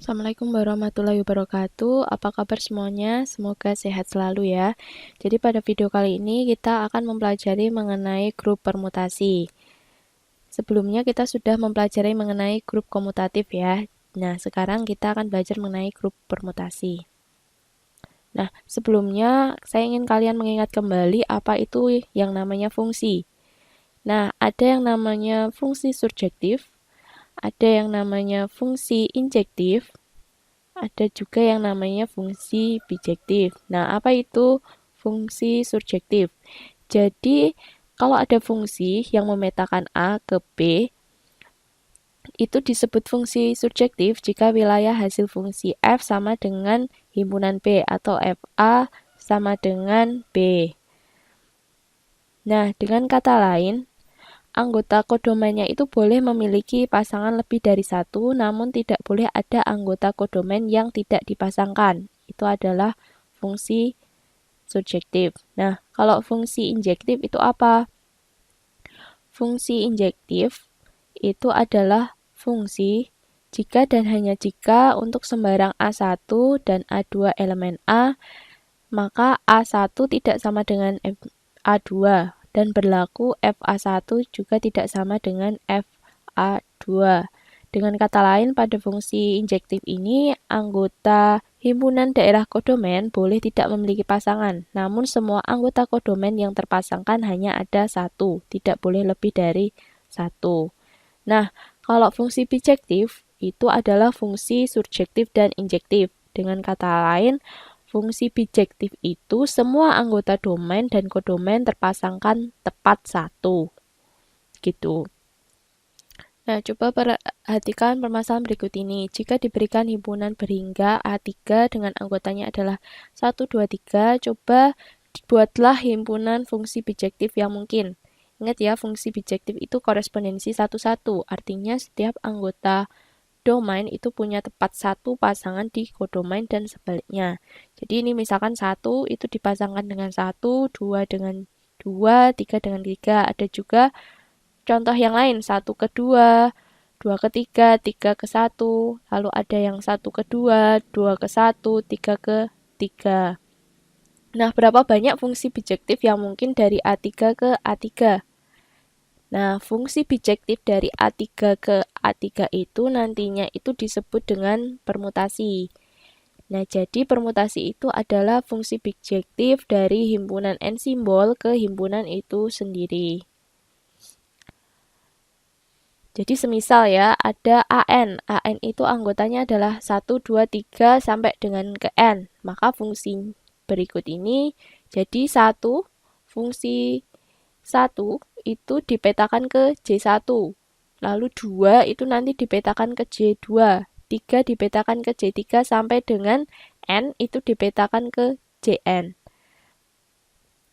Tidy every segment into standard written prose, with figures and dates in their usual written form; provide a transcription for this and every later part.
Assalamualaikum warahmatullahi wabarakatuh. Apa kabar semuanya? Semoga sehat selalu ya. Jadi pada video kali ini kita akan mempelajari mengenai grup permutasi. Sebelumnya kita sudah mempelajari mengenai grup komutatif ya. Nah, sekarang kita akan belajar mengenai grup permutasi. Nah, sebelumnya saya ingin kalian mengingat kembali apa itu yang namanya fungsi. Nah, ada yang namanya fungsi surjektif, ada yang namanya fungsi injektif, ada juga yang namanya fungsi bijektif. Nah, apa itu fungsi surjektif? Jadi, kalau ada fungsi yang memetakan A ke B, itu disebut fungsi surjektif jika wilayah hasil fungsi F sama dengan himpunan B atau FA sama dengan B. Nah, dengan kata lain, anggota kodomennya itu boleh memiliki pasangan lebih dari satu, namun tidak boleh ada anggota kodomen yang tidak dipasangkan. Itu adalah fungsi surjektif. Nah, kalau fungsi injektif itu apa? Fungsi injektif itu adalah fungsi jika dan hanya jika untuk sembarang A1 dan A2 elemen A, maka A1 tidak sama dengan A2 dan berlaku FA1 juga tidak sama dengan FA2. Dengan kata lain, pada fungsi injektif ini, anggota himpunan daerah kodomen boleh tidak memiliki pasangan, namun semua anggota kodomen yang terpasangkan hanya ada satu, tidak boleh lebih dari satu. Nah, kalau fungsi bijektif, itu adalah fungsi surjektif dan injektif. Dengan kata lain, fungsi bijektif itu semua anggota domain dan kodomen terpasangkan tepat satu. Gitu. Nah, coba perhatikan permasalahan berikut ini. Jika diberikan himpunan berhingga A3 dengan anggotanya adalah 1, 2, 3, coba buatlah himpunan fungsi bijektif yang mungkin. Ingat ya, fungsi bijektif itu korespondensi 1-1. Artinya setiap anggota domain itu punya tepat satu pasangan di kodomain dan sebaliknya. Jadi ini misalkan 1 itu dipasangkan dengan 1, 2 dengan 2, 3 dengan 3. Ada juga contoh yang lain, 1 ke 2, 2 ke 3, 3 ke 1. Lalu ada yang 1 ke 2, 2 ke 1, 3 ke 3. Nah, berapa banyak fungsi bijektif yang mungkin dari A3 ke A3? Nah, fungsi bijektif dari A3 ke A3 itu nantinya itu disebut dengan permutasi. Nah, jadi permutasi itu adalah fungsi bijektif dari himpunan N simbol ke himpunan itu sendiri. Jadi semisal ya, ada AN. AN itu anggotanya adalah 1, 2, 3 sampai dengan ke N. Maka fungsi berikut ini jadi 1, fungsi 1 itu dipetakan ke J1. Lalu 2 itu nanti dipetakan ke J2. 3 dipetakan ke J3 sampai dengan N itu dipetakan ke JN.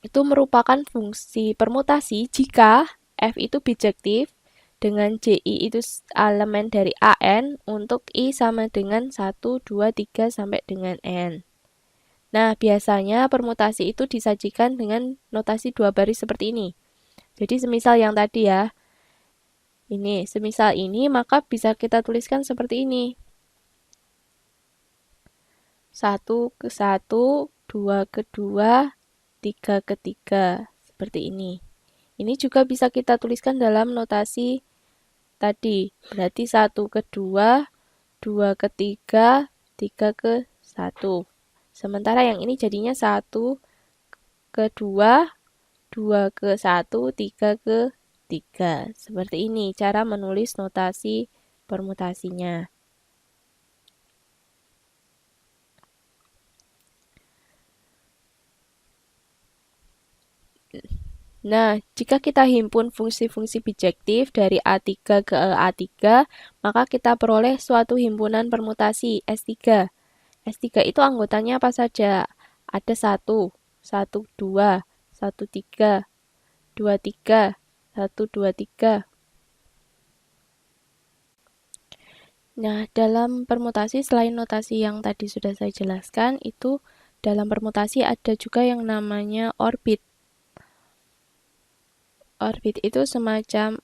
Itu merupakan fungsi permutasi jika F itu bijektif dengan JI itu elemen dari AN untuk I sama dengan 1, 2, 3 sampai dengan N. Nah, biasanya permutasi itu disajikan dengan notasi 2 baris seperti ini. Jadi semisal yang tadi ya, ini, semisal ini maka bisa kita tuliskan seperti ini. 1 ke 1, 2 ke 2, 3 ke 3. Seperti ini. Ini juga bisa kita tuliskan dalam notasi tadi. Berarti 1 ke 2, 2 ke 3, 3 ke 1. Sementara yang ini jadinya 1 ke 2, 2 ke 1, 3 ke 3. Seperti ini cara menulis notasi permutasinya. Nah, jika kita himpun fungsi-fungsi bijektif dari A3 ke A3, maka kita peroleh suatu himpunan permutasi S3. S3 itu anggotanya apa saja? Ada 1, 1, 2, 1, 3, 2, 3, 1, 2, 3. Nah, dalam permutasi selain notasi yang tadi sudah saya jelaskan, itu dalam permutasi ada juga yang namanya orbit. Orbit itu semacam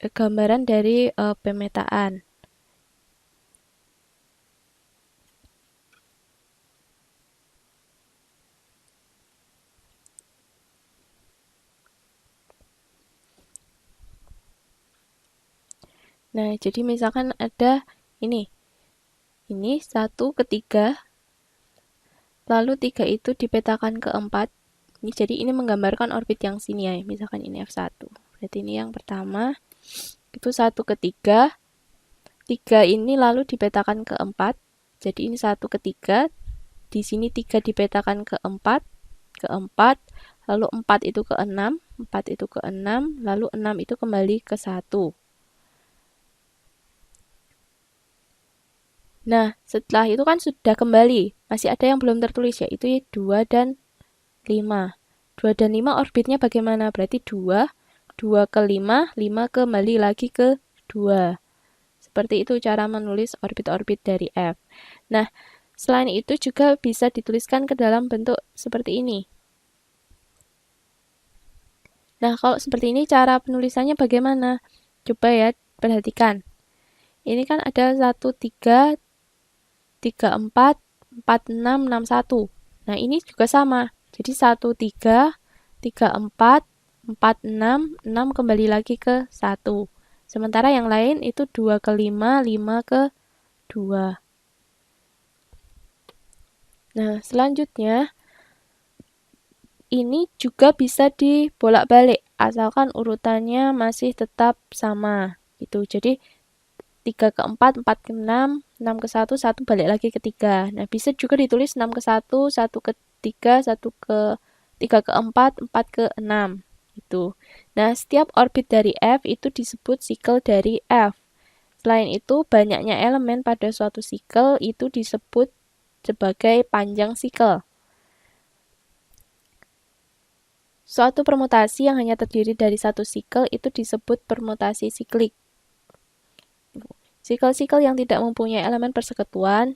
gambaran dari pemetaan. Nah, jadi misalkan ada ini 1 ke 3, lalu 3 itu dipetakan ke 4. Jadi ini menggambarkan orbit yang sini ya, misalkan ini F1. Berarti ini yang pertama, itu 1 ke 3, 3 ini lalu dipetakan ke 4. Jadi ini 1 ke 3, di sini 3 dipetakan ke 4, lalu 4 itu ke 6, 4 itu ke 6, lalu 6 itu kembali ke 1. Nah, setelah itu kan sudah kembali. Masih ada yang belum tertulis, yaitu 2 dan 5. 2 dan 5 orbitnya bagaimana? Berarti 2, 2 ke 5, 5 kembali lagi ke 2. Seperti itu cara menulis orbit-orbit dari F. Nah, selain itu juga bisa dituliskan ke dalam bentuk seperti ini. Nah, kalau seperti ini cara penulisannya bagaimana? Coba ya, perhatikan. Ini kan ada 1, 3, 3, 4, 4, 6, 6, 1. Nah, ini juga sama. Jadi 1, 3, 3, 4, 4, 6, 6 kembali lagi ke 1. Sementara yang lain itu 2 ke 5, 5 ke 2. Nah, selanjutnya ini juga bisa dibolak-balik asalkan urutannya masih tetap sama. Itu. Jadi 3 ke 4, 4 ke 6, 6 ke 1, 1 balik lagi ke 3. Nah, bisa juga ditulis 6 ke 1, 1 ke 3, 1 ke 3 ke 4, 4 ke 6. Itu. Nah, setiap orbit dari F itu disebut sikel dari F. Selain itu, banyaknya elemen pada suatu sikel itu disebut sebagai panjang sikel. Suatu permutasi yang hanya terdiri dari satu sikel itu disebut permutasi siklik. Sikel-sikel yang tidak mempunyai elemen persekutuan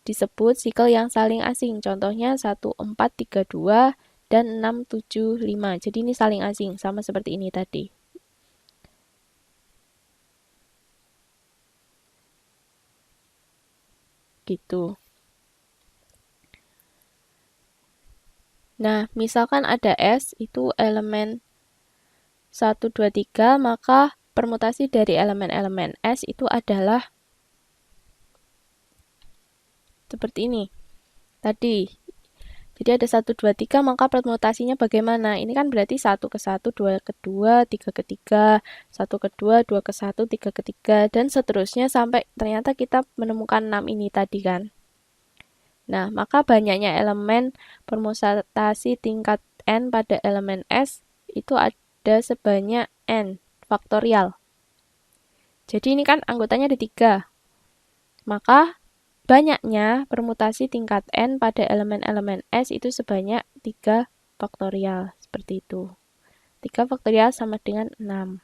disebut sikel yang saling asing. Contohnya 1432 dan 675. Jadi ini saling asing, sama seperti ini tadi. Gitu. Nah, misalkan ada S, itu elemen 1, 2, 3, maka permutasi dari elemen-elemen S itu adalah seperti ini. Tadi, jadi ada 1, 2, 3, maka permutasinya bagaimana? Ini kan berarti 1 ke 1, 2 ke 2, 3 ke 3, 1 ke 2, 2 ke 1, 3 ke 3, dan seterusnya sampai ternyata kita menemukan 6 ini tadi kan. Nah, maka banyaknya elemen permutasi tingkat N pada elemen S itu ada sebanyak N faktorial. Jadi ini kan anggotanya ada 3. Maka banyaknya permutasi tingkat N pada elemen-elemen S itu sebanyak 3 faktorial. Seperti itu. 3 faktorial sama dengan 6.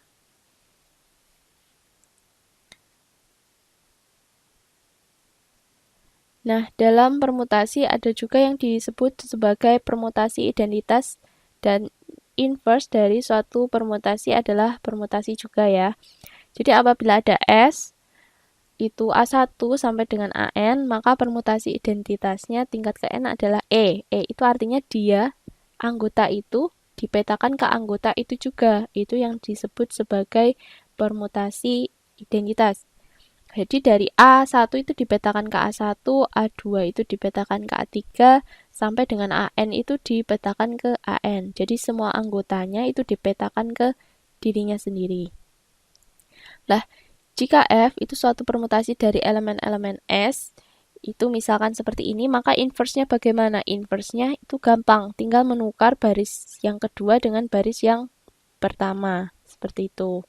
Nah, dalam permutasi ada juga yang disebut sebagai permutasi identitas dan inverse dari suatu permutasi adalah permutasi juga ya. Jadi apabila ada S, itu A1 sampai dengan AN, maka permutasi identitasnya tingkat ke N adalah E. E itu artinya dia, anggota itu, dipetakan ke anggota itu juga. Itu yang disebut sebagai permutasi identitas. Jadi dari A1 itu dipetakan ke A1, A2 itu dipetakan ke A3, sampai dengan AN itu dipetakan ke AN. Jadi semua anggotanya itu dipetakan ke dirinya sendiri. Lah, jika F itu suatu permutasi dari elemen-elemen S, itu misalkan seperti ini, maka inverse-nya bagaimana? Inverse-nya itu gampang, tinggal menukar baris yang kedua dengan baris yang pertama. Seperti itu.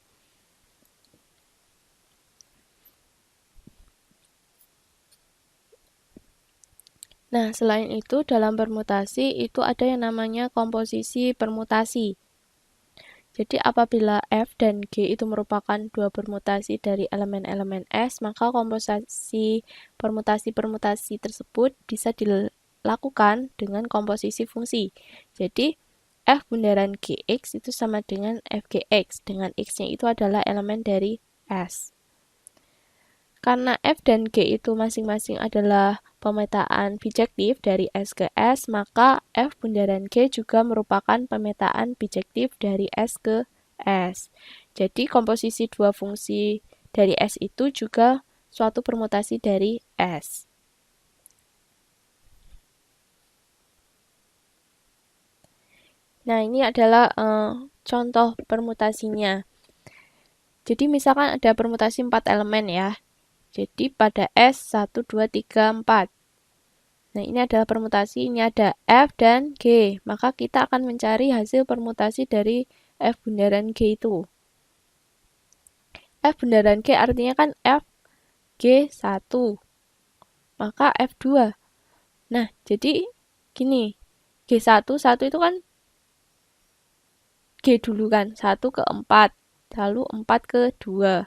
Nah, selain itu, dalam permutasi itu ada yang namanya komposisi permutasi. Jadi apabila F dan G itu merupakan dua permutasi dari elemen-elemen S, maka komposisi permutasi-permutasi tersebut bisa dilakukan dengan komposisi fungsi. Jadi F bundaran GX itu sama dengan FGX, dengan X-nya itu adalah elemen dari S. Karena F dan G itu masing-masing adalah pemetaan bijektif dari S ke S, maka F bundaran G juga merupakan pemetaan bijektif dari S ke S. Jadi komposisi dua fungsi dari S itu juga suatu permutasi dari S. Nah, ini adalah contoh permutasinya. Jadi misalkan ada permutasi 4 elemen ya. Jadi pada S 1, 2, 3, 4. Nah, ini adalah permutasi, ini ada F dan G. Maka kita akan mencari hasil permutasi dari F bundaran G itu. F bundaran G artinya kan F G 1. Maka F2. Nah, jadi gini. G1, 1 itu kan G dulu kan. 1 ke 4. Lalu 4 ke 2.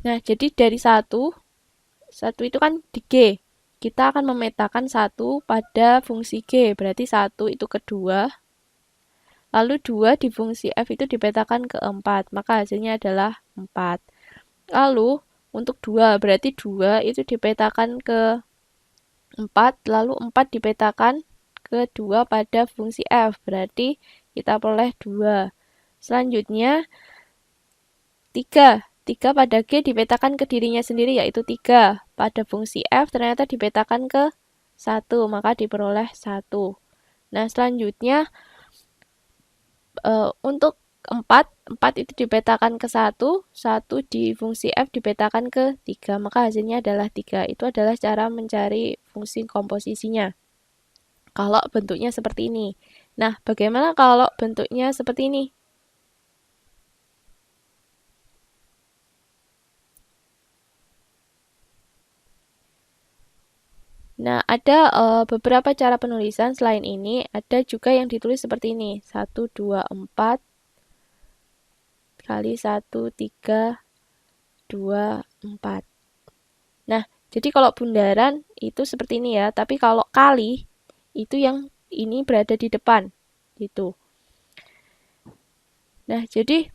Nah, jadi dari 1 itu kan di G. Kita akan memetakan 1 pada fungsi G. Berarti 1 itu ke 2. Lalu 2 di fungsi F itu dipetakan ke 4. Maka hasilnya adalah 4. Lalu untuk 2, berarti 2 itu dipetakan ke 4. Lalu 4 dipetakan ke 2 pada fungsi F. Berarti kita peroleh 2. Selanjutnya 3. 3 pada G dipetakan ke dirinya sendiri, yaitu 3. Pada fungsi F ternyata dipetakan ke 1, maka diperoleh 1. Nah, selanjutnya untuk 4 itu dipetakan ke 1, 1 di fungsi F dipetakan ke 3, maka hasilnya adalah 3. Itu adalah cara mencari fungsi komposisinya. Kalau bentuknya seperti ini. Nah, bagaimana kalau bentuknya seperti ini? Nah, ada beberapa cara penulisan selain ini. Ada juga yang ditulis seperti ini. 1, 2, 4 kali 1, 3, 2, 4. Nah, jadi kalau bundaran itu seperti ini ya. Tapi kalau kali, itu yang ini berada di depan. Gitu. Nah, jadi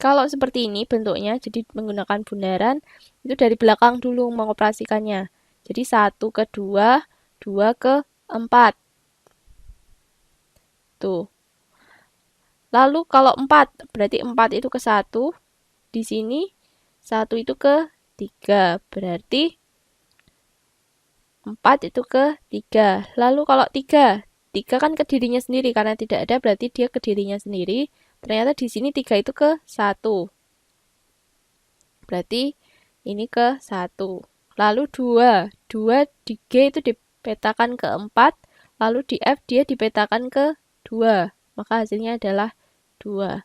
kalau seperti ini bentuknya, jadi menggunakan bundaran, itu dari belakang dulu mengoperasikannya. Jadi 1 ke 2, 2 ke 4. Tuh. Lalu kalau 4, berarti 4 itu ke 1. Di sini 1 itu ke 3. Berarti 4 itu ke 3. Lalu kalau 3, 3 kan ke dirinya sendiri. Karena tidak ada berarti dia ke dirinya sendiri. Ternyata di sini 3 itu ke 1. Berarti ini ke 1. Lalu 2. 2 di G itu dipetakan ke 4. Lalu di F dia dipetakan ke 2. Maka hasilnya adalah 2.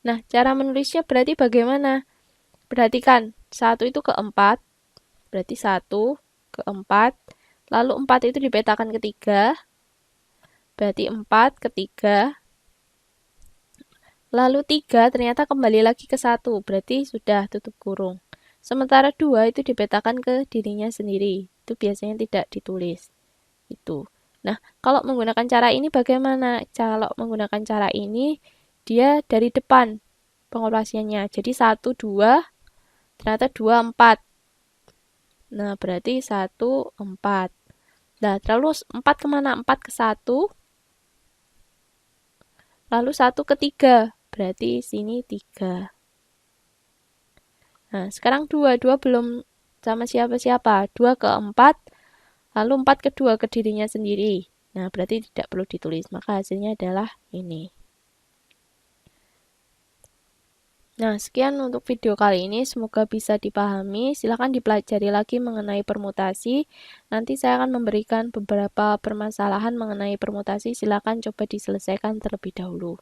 Nah, cara menulisnya berarti bagaimana? Perhatikan, 1 itu ke 4. Berarti 1 ke 4. Lalu 4 itu dipetakan ke 3. Berarti 4 ke 3. Lalu 3 ternyata kembali lagi ke 1. Berarti sudah tutup kurung. Sementara 2 itu dipetakan ke dirinya sendiri. Itu biasanya tidak ditulis. Itu. Nah, kalau menggunakan cara ini bagaimana? Kalau menggunakan cara ini, dia dari depan pengoperasiannya. Jadi 1, 2, ternyata 2, 4. Nah, berarti 1, 4. Nah, terus 4 kemana? 4 ke 1. Lalu 1 ke 3. Berarti sini 3. Nah, sekarang 2. 2 belum sama siapa-siapa. 2 ke 4. Lalu 4 ke 2 ke dirinya sendiri. Nah, berarti tidak perlu ditulis. Maka hasilnya adalah ini. Nah, sekian untuk video kali ini. Semoga bisa dipahami. Silakan dipelajari lagi mengenai permutasi. Nanti saya akan memberikan beberapa permasalahan mengenai permutasi. Silakan coba diselesaikan terlebih dahulu.